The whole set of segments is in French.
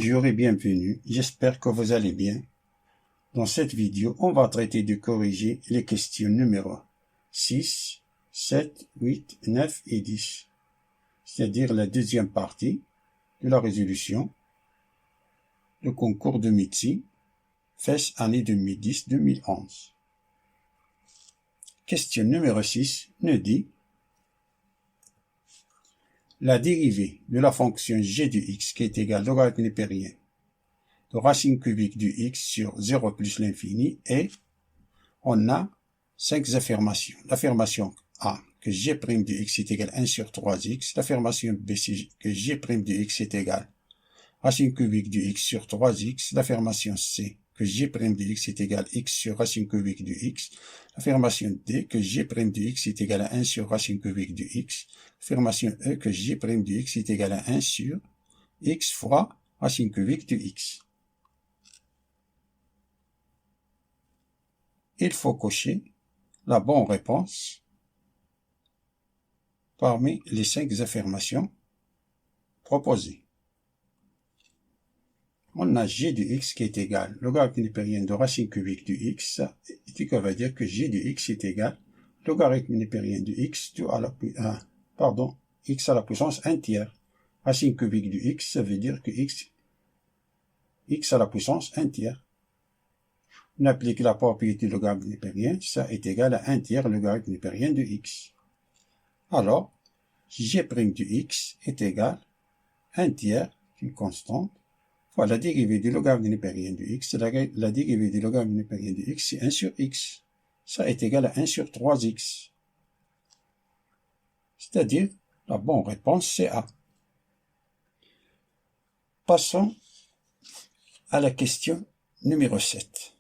Bonjour et bienvenue, j'espère que vous allez bien. Dans cette vidéo, on va traiter de corriger les questions numéro 6, 7, 8, 9 et 10, c'est-à-dire la deuxième partie de la résolution, le concours de médecine, FES année 2010-2011. Question numéro 6 nous dit la dérivée de la fonction g de x qui est égale logarithme népérien de racine cubique du x sur 0 plus l'infini et on a 5 affirmations. L'affirmation A que g' de x est égal à 1 sur 3x. L'affirmation B que g' de x est égal à racine cubique du x sur 3x. L'affirmation C que g' de x est égal à x sur racine cubique du x. L'affirmation D que g' de x est égal à 1 sur racine cubique du x. L'affirmation E que g' de x est égal à 1 sur x fois racine cubique du x. Il faut cocher la bonne réponse parmi les 5 affirmations proposées. On a g de x qui est égal logarithme népérien de racine cubique du x, et qu'on va dire que g de x est égal logarithme népérien de x x à la puissance 1 tiers. Racine cubique du x, ça veut dire que x à la puissance 1 tiers. On applique la propriété logarithme népérien, ça est égal à 1 tiers logarithme népérien de x. Alors, g' de x est égal à 1 tiers, une constante, fois la dérivée du logarithme népérien de x. La dérivée du logarithme népérien de x, c'est 1 sur x. Ça est égal à 1 sur 3x. C'est-à-dire, la bonne réponse, c'est A. Passons à la question numéro 7.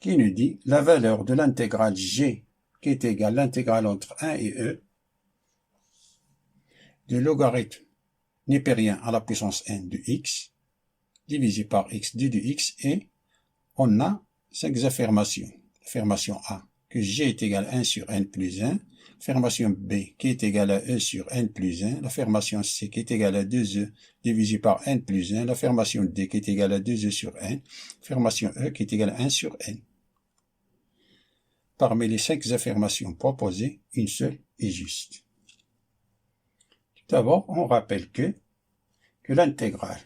Qui nous dit la valeur de l'intégrale g qui est égale à l'intégrale entre 1 et e de logarithme népérien à la puissance n de x divisé par x d de x, et on a 5 affirmations. Affirmation A que g est égal à 1 sur n plus 1, affirmation B qui est égale à e sur n plus 1, l'affirmation C qui est égale à 2e divisé par n plus 1, l'affirmation D qui est égale à 2e sur n, l'affirmation E qui est égale à 1 sur n. Parmi les 5 affirmations proposées, une seule est juste. Tout d'abord, on rappelle que l'intégrale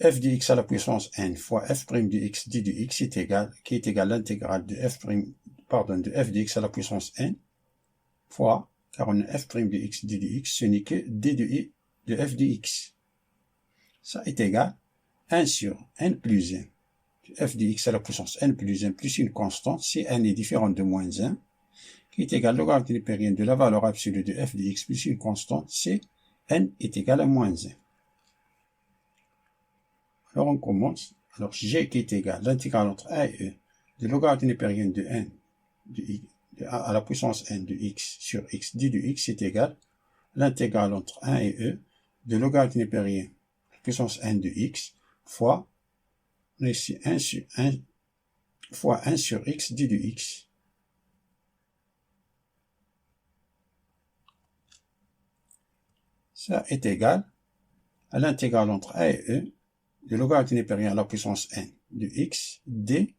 f de x à la puissance n fois f' de x d de x est égal, qui est égal à l'intégrale de f de x à la puissance n fois, car on a f' de x d de x, ce n'est que d de f de x. Ça est égal à 1 sur n plus 1. F de x à la puissance n plus 1 plus une constante, si n est différente de moins 1, qui est égal au logarithme népérien de la valeur absolue de f de x plus une constante, si n est égal à moins 1. Alors on commence. Alors g qui est égal à l'intégrale entre a et e de logarithme népérien de n à la puissance n de x sur x d de x est égal à l'intégrale entre 1 et e de logarithme népérien à la puissance n de x fois on a ici 1 fois 1 sur x d de x. Ça est égal à l'intégrale entre a et e de logarithme népérien à la puissance n de x d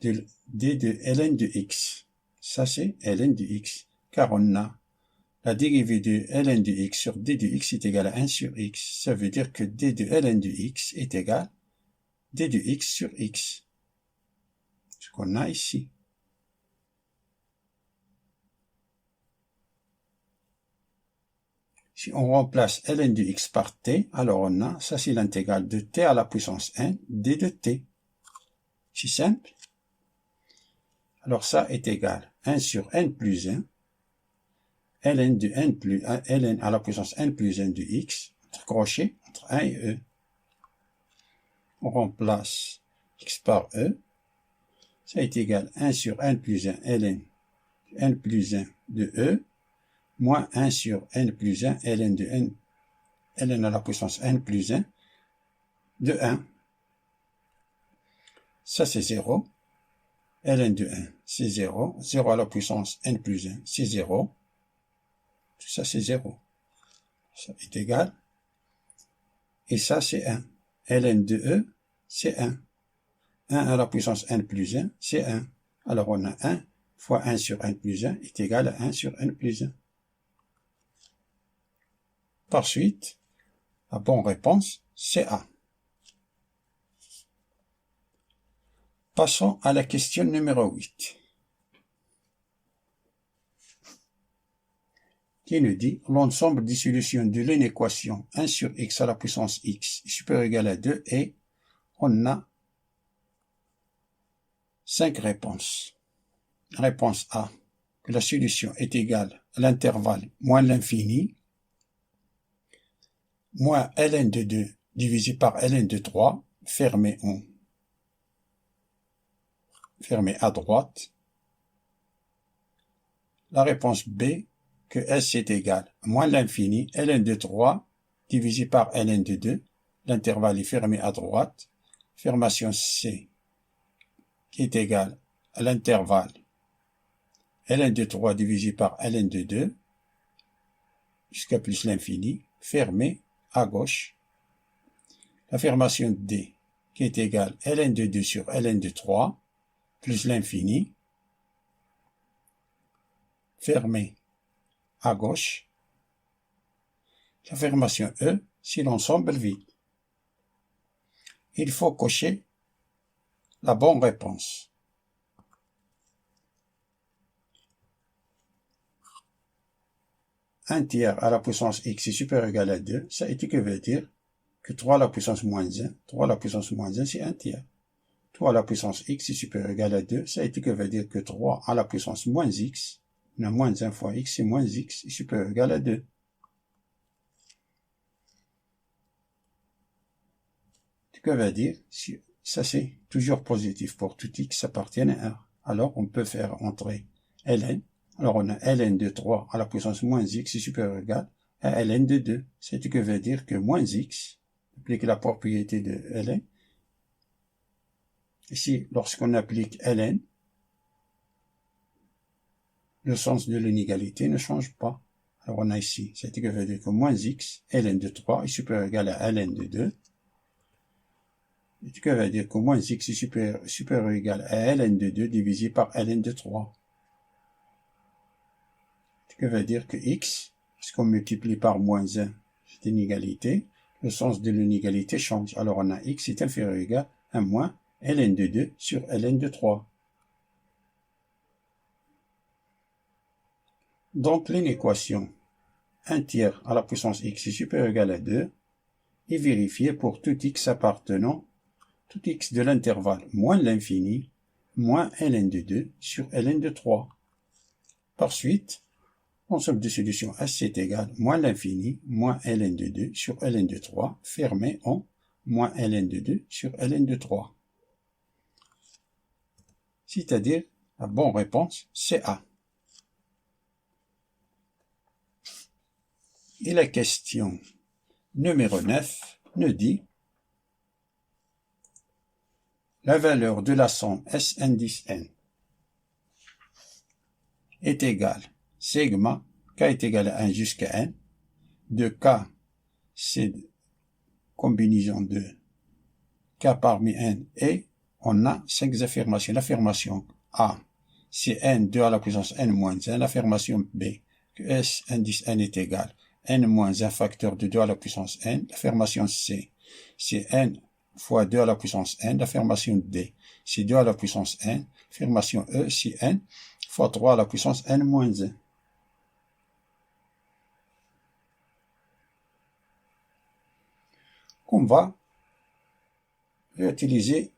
de ln de x. Ça c'est ln de x, car on a la dérivée de ln de x sur d de x est égal à 1 sur x. Ça veut dire que d de ln de x est égal à d de x sur x, ce qu'on a ici. Si on remplace ln de x par t, alors on a, ça c'est l'intégrale de t à la puissance n, d de t. C'est simple. Alors ça est égal à 1 sur n plus 1, ln à la puissance n plus 1 de x, entre crochets, entre 1 et e. On remplace x par e, ça est égal à 1 sur n plus 1 ln n plus 1 de e, moins 1 sur n plus 1 ln de n, ln à la puissance n plus 1 de 1. Ça c'est 0. ln de 1, c'est 0. 0 à la puissance n plus 1, c'est 0. Tout ça c'est 0. Ça est égal et ça c'est 1. ln de E, c'est 1. 1 à la puissance n plus 1, c'est 1. Alors on a 1 fois 1 sur n plus 1 est égal à 1 sur n plus 1. Par suite, la bonne réponse, c'est A. Passons à la question numéro 8. Qui nous dit l'ensemble des solutions de l'inéquation 1 sur x à la puissance x est supérieur ou égal à 2 et on a 5 réponses. Réponse A, que la solution est égale à l'intervalle moins l'infini, moins ln de 2 divisé par ln de 3, fermé à droite. La réponse B, que S est égal à moins l'infini, ln de 3 divisé par ln de 2, l'intervalle est fermé à droite. Affirmation C, qui est égale à l'intervalle ln de 3 divisé par ln de 2, jusqu'à plus l'infini, fermé à gauche. L'affirmation D, qui est égale à ln de 2 sur ln de 3, plus l'infini, fermé à gauche. L'affirmation E, c'est l'ensemble vide. Il faut cocher la bonne réponse. Un tiers à la puissance x est supérieur ou égal à 2, ça veut dire que 3 à la puissance moins 1, 3 à la puissance moins 1, c'est un tiers. 3 à la puissance x est supérieur ou égal à 2, ça veut dire que 3 à la puissance moins x, on a moins 1 fois x, c'est moins x, est supérieur ou égal à 2. Ce que veut dire, ça c'est toujours positif pour tout x appartient à R. Alors on peut faire entrer ln. Alors on a ln de 3 à la puissance moins x est supérieur ou égal à ln de 2. Ce que veut dire que moins x, applique la propriété de ln. Ici, lorsqu'on applique ln, le sens de l'inégalité ne change pas. Alors on a ici, ce que veut dire que moins x, ln de 3 est supérieur ou égal à ln de 2. Ce que veut dire que moins x est supérieur ou égal à ln de 2 divisé par ln de 3. Ce que veut dire que x, puisqu'on multiplie par moins 1, c'est une égalité, le sens de l'inégalité change. Alors on a x est inférieur ou égal à moins ln de 2 sur ln de 3. Donc l'inéquation 1 tiers à la puissance x est supérieur ou égal à 2 est vérifiée pour tout x appartenant, tout x de l'intervalle moins l'infini, moins ln de 2 sur ln de 3. Par suite, l'ensemble de solutions S est égal moins l'infini, moins ln de 2 sur ln de 3, fermé en moins ln de 2 sur ln de 3. C'est-à-dire, la bonne réponse, c'est A. Et la question numéro 9 nous dit la valeur de la somme S indice n est égale sigma k est égal à 1 jusqu'à n de k, c'est combinaison de k parmi n, et on a 5 affirmations. L'affirmation A, c'est n 2 à la puissance n moins 1. L'affirmation B, que S indice n est égal n moins 1 facteur de 2 à la puissance n. L'affirmation C, c'est n fois 2 à la puissance n. L'affirmation D, c'est 2 à la puissance n. L'affirmation E, c'est n fois 3 à la puissance n moins 1. On va utiliser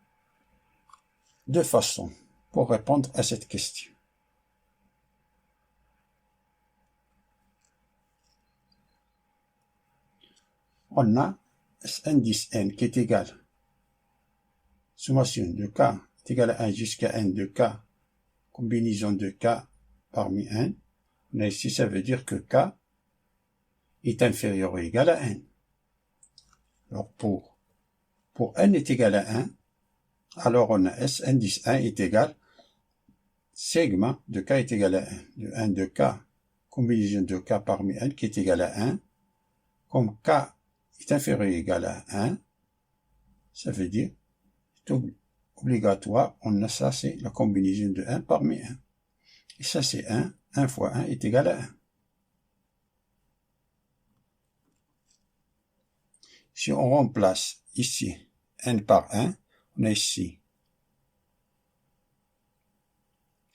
deux façons pour répondre à cette question. On a indice n qui est égal, sommation de k est égal à 1 jusqu'à n de k, combinaison de k parmi n. Mais ici, ça veut dire que k est inférieur ou égal à n. Alors, pour n est égal à 1, alors on a S indice 1 est égal sigma de k est égal à 1. De 1 de k, combinaison de k parmi n qui est égal à 1. Comme k est inférieur ou égal à 1, ça veut dire, c'est obligatoire, on a ça, c'est la combinaison de 1 parmi 1. Et ça, c'est 1. 1 fois 1 est égal à 1. Si on remplace ici n par 1, on a ici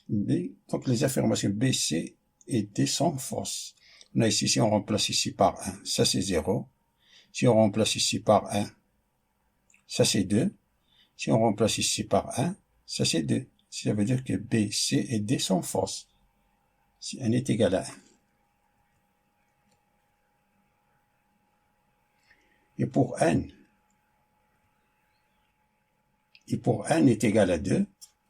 B. Donc les affirmations B, C et D sont fausses. On a ici, si on remplace ici par 1, ça c'est 0. Si on remplace ici par 1, ça c'est 2. Si on remplace ici par 1, ça c'est 2. Ça veut dire que B, C et D sont fausses. Si n est égal à 1. Et pour n est égal à 2,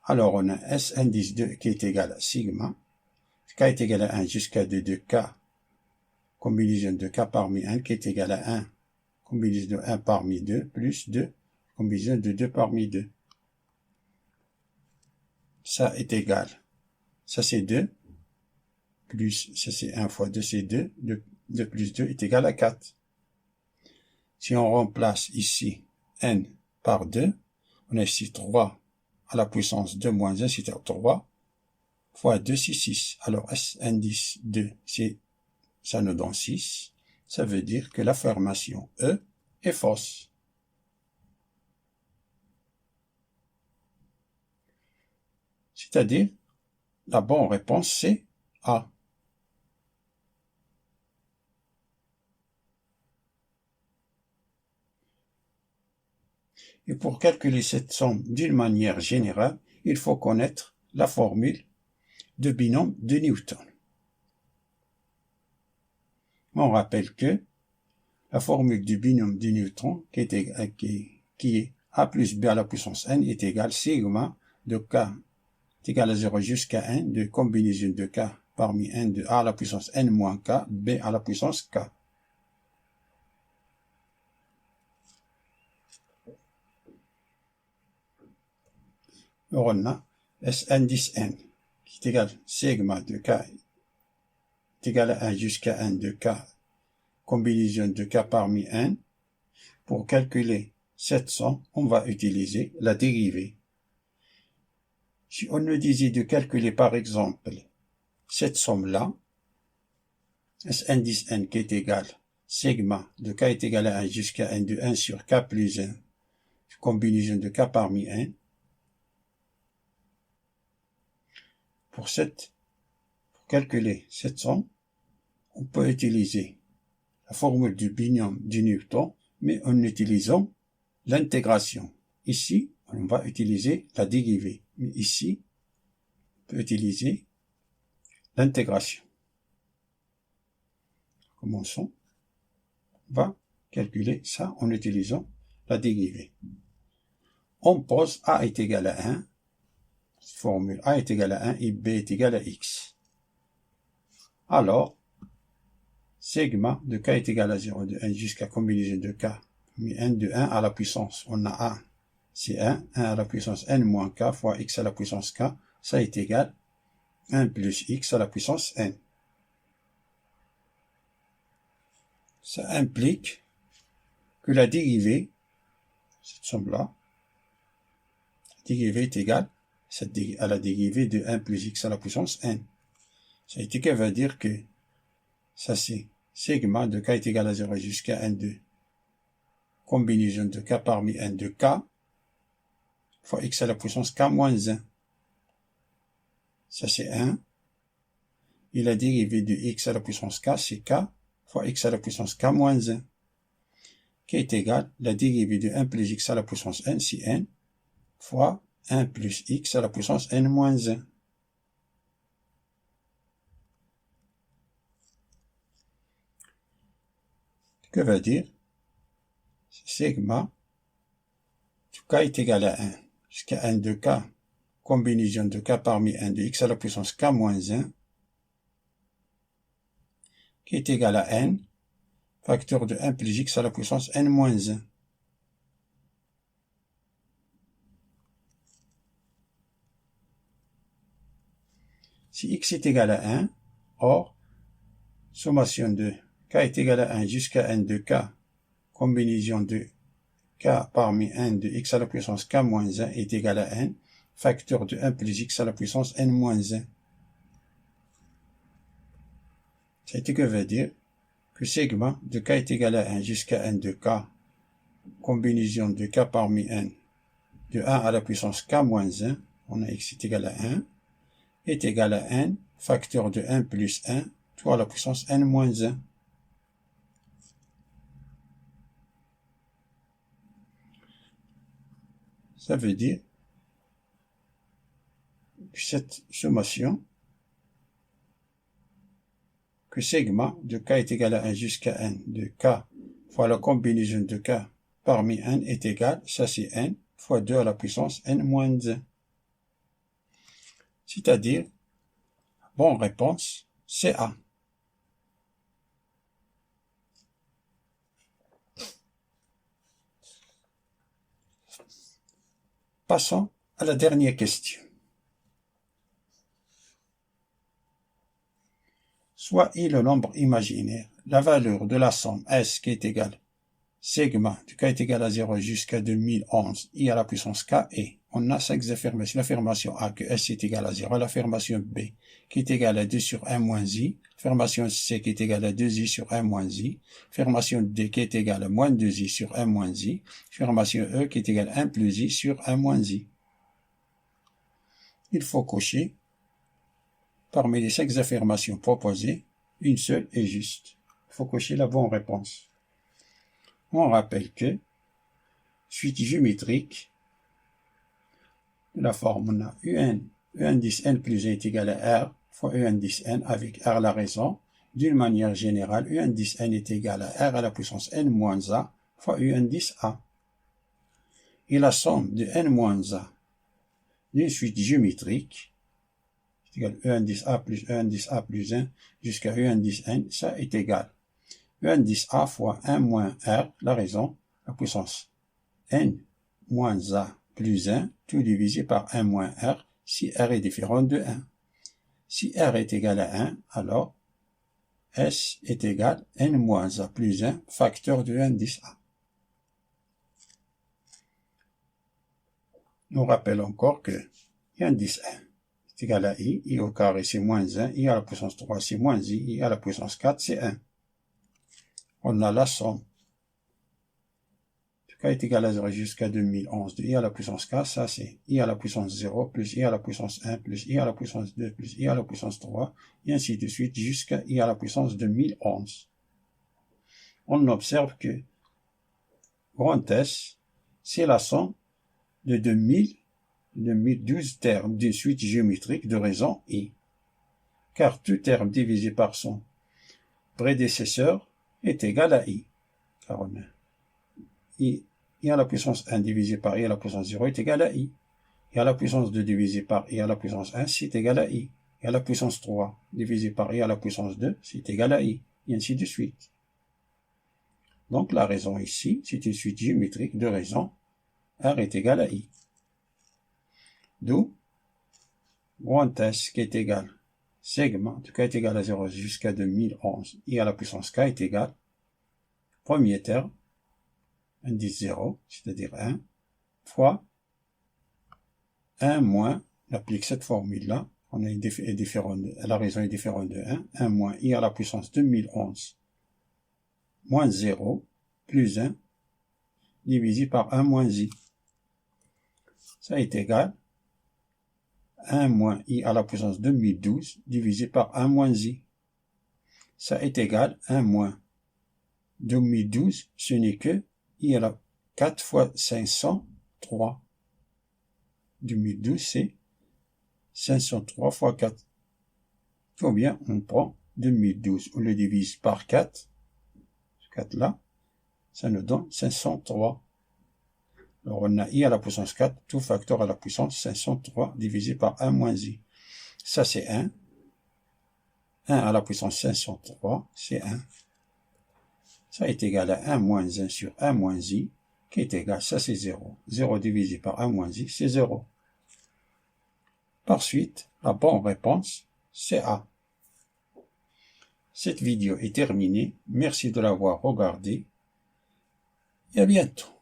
alors on a S indice 2 qui est égal à sigma. K est égal à 1 jusqu'à 2 de K, combinaison de K parmi 1 qui est égal à 1, combinaison de 1 parmi 2, plus 2, combinaison de 2 parmi 2. Ça est égal, ça c'est 2, plus, ça c'est 1 fois 2, c'est 2, 2 plus 2 est égal à 4. Si on remplace ici n par 2, on a ici 3 à la puissance 2 moins 1, c'est-à-dire 3 fois 2, c'est 6. Alors S indice 2, ça nous donne 6. Ça veut dire que l'affirmation E est fausse. C'est-à-dire, la bonne réponse, c'est A. Et pour calculer cette somme d'une manière générale, il faut connaître la formule de binôme de Newton. On rappelle que la formule du binôme de Newton, qui est A plus B à la puissance n, est égale sigma de K est égal à 0 jusqu'à 1 de combinaison de K parmi n de A à la puissance n moins K, B à la puissance K. Alors on a S indice n qui est égal sigma de K est égal à 1 jusqu'à 1 de K, combinaison de K parmi n. Pour calculer cette somme, on va utiliser la dérivée. Si on nous disait de calculer par exemple cette somme-là, S indice n qui est égal sigma de K est égal à 1 jusqu'à 1 de 1 sur K plus 1, combinaison de K parmi n. Pour calculer cette somme, on peut utiliser la formule du binôme de Newton, mais en utilisant l'intégration. Ici, on va utiliser la dérivée, mais ici, on peut utiliser l'intégration. Commençons. On va calculer ça en utilisant la dérivée. On pose A est égal à 1, formule A est égal à 1 et B est égal à X. Alors, sigma de K est égal à 0 de 1 jusqu'à combinaison de K, mais n de 1 à la puissance, on a 1, c'est 1 à la puissance n moins K fois X à la puissance K, ça est égal 1 plus X à la puissance n. Ça implique que la dérivée, cette somme-là, la dérivée est égale à la dérivée de 1 plus X à la puissance n. Ça veut dire que ça c'est sigma de K est égal à 0 jusqu'à n de combinaison de K parmi n de K fois X à la puissance K moins 1. Ça c'est 1. Et la dérivée de X à la puissance K, c'est K fois X à la puissance K moins 1, qui est égal la dérivée de 1 plus X à la puissance n, c'est n, fois 1 plus X à la puissance n moins 1. Que veut dire sigma de K est égal à 1 jusqu'à n de K, combinaison de K parmi n de X à la puissance K moins 1, qui est égal à n, facteur de 1 plus X à la puissance n moins 1. Si X est égal à 1, or, sommation de K est égal à 1 jusqu'à n de K, combinaison de k parmi n de x à la puissance k moins 1 est égal à n, facteur de 1 plus x à la puissance n moins 1. C'est ce que veut dire que segment de k est égal à 1 jusqu'à n de k, combinaison de k parmi n de 1 à la puissance k moins 1, on a x est égal à 1, est égal à n, facteur de 1 plus 1, tout à la puissance n moins 1. Ça veut dire que cette sommation, que segment de k est égal à 1 jusqu'à n de k fois la combinaison de k parmi n est égal, ça c'est n, fois 2 à la puissance n moins 1. C'est-à-dire, bonne réponse, c'est A. Passons à la dernière question. Soit I le nombre imaginaire, la valeur de la somme S qui est égale, segment de k est égal à 0 jusqu'à 2011, I à la puissance k est. On a 5 affirmations. L'affirmation A que S est égal à 0, l'affirmation B qui est égale à 2 sur 1 moins I, l'affirmation C qui est égale à 2I sur 1 moins I, l'affirmation D qui est égale à moins 2I sur 1 moins I, l'affirmation E qui est égale à 1 plus I sur 1 moins I. Il faut cocher parmi les 5 affirmations proposées, une seule est juste. Il faut cocher la bonne réponse. On rappelle que suite géométrique de la forme, on a UN 10 n plus 1 est égal à R fois UN 10 n avec R la raison. D'une manière générale, UN 10 n est égal à R à la puissance n moins A fois UN 10 A. Et la somme de n moins A d'une suite géométrique est égal à UN 10 A plus UN 10 A plus 1 jusqu'à UN 10 n, ça est égal UN 10 A fois 1 moins R, la raison, la puissance n moins A plus 1, tout divisé par 1 moins R, si R est différent de 1. Si R est égal à 1, alors S est égal à n moins A plus 1, facteur de UN 10 A. Nous rappelons encore que UN 10 1 est égal à I au carré c'est moins 1, I à la puissance 3 c'est moins I à la puissance 4 c'est 1. On a la somme de k est égal à 0 jusqu'à 2011 de I à la puissance 4, ça c'est I à la puissance 0 plus I à la puissance 1 plus I à la puissance 2 plus I à la puissance 3, et ainsi de suite jusqu'à I à la puissance 2011. On observe que grand S, c'est la somme de 2012 termes d'une suite géométrique de raison I, car tout terme divisé par son prédécesseur est égal à I, car on a I à la puissance 1 divisé par I à la puissance 0 est égal à I. I à la puissance 2 divisé par I à la puissance 1, c'est égal à I. I à la puissance 3 divisé par I à la puissance 2, c'est égal à I. Et ainsi de suite. Donc la raison ici, c'est une suite géométrique de raison. R est égal à I. D'où grand S qui est égal, segment de k est égal à 0 jusqu'à 2011, I à la puissance k est égal, premier terme, indice 0, c'est-à-dire 1, fois 1 moins, on applique cette formule-là, on a la raison est différente de 1 moins I à la puissance 2011, moins 0, plus 1, divisé par 1 moins I. Ça est égal 1 moins I à la puissance 2012, divisé par 1 moins I. Ça est égal 1 moins 2012, ce n'est que I à la 4 fois 503. 2012, c'est 503 fois 4. Ou bien, on prend 2012, on le divise par 4. Ce 4 là, ça nous donne 503. Alors, on a I à la puissance 4, tout facteur à la puissance 503 divisé par 1 moins I. Ça, c'est 1. 1 à la puissance 503, c'est 1. Ça est égal à 1 moins 1 sur 1 moins I, qui est égal, ça c'est 0. 0 divisé par 1 moins I, c'est 0. Par suite, la bonne réponse, c'est A. Cette vidéo est terminée. Merci de l'avoir regardée. et à bientôt.